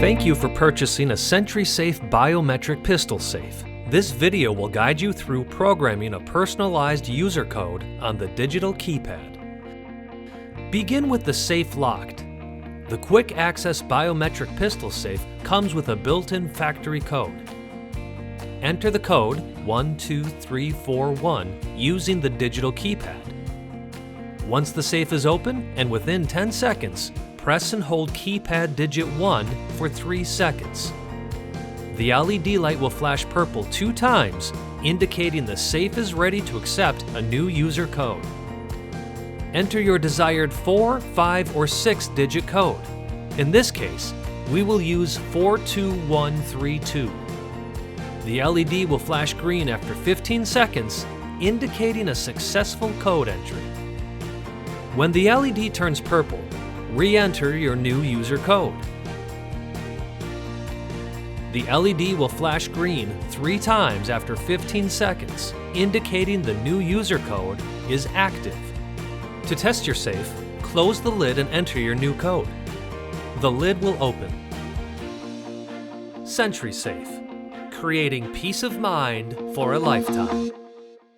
Thank you for purchasing a Sentry Safe biometric pistol safe. This video will guide you through programming a personalized user code on the digital keypad. Begin with the safe locked. The quick access biometric pistol safe comes with a built-in factory code. Enter the code 12341 using the digital keypad. Once the safe is open and within 10 seconds, press and hold keypad digit 1 for 3 seconds. The LED light will flash purple 2 times, indicating the safe is ready to accept a new user code. Enter your desired 4, 5, or 6-digit code. In this case, we will use 42132. The LED will flash green after 15 seconds, indicating a successful code entry. When the LED turns purple, re-enter your new user code. The LED will flash green 3 times after 15 seconds, indicating the new user code is active. To test your safe, close the lid and enter your new code. The lid will open. Sentry Safe, creating peace of mind for a lifetime.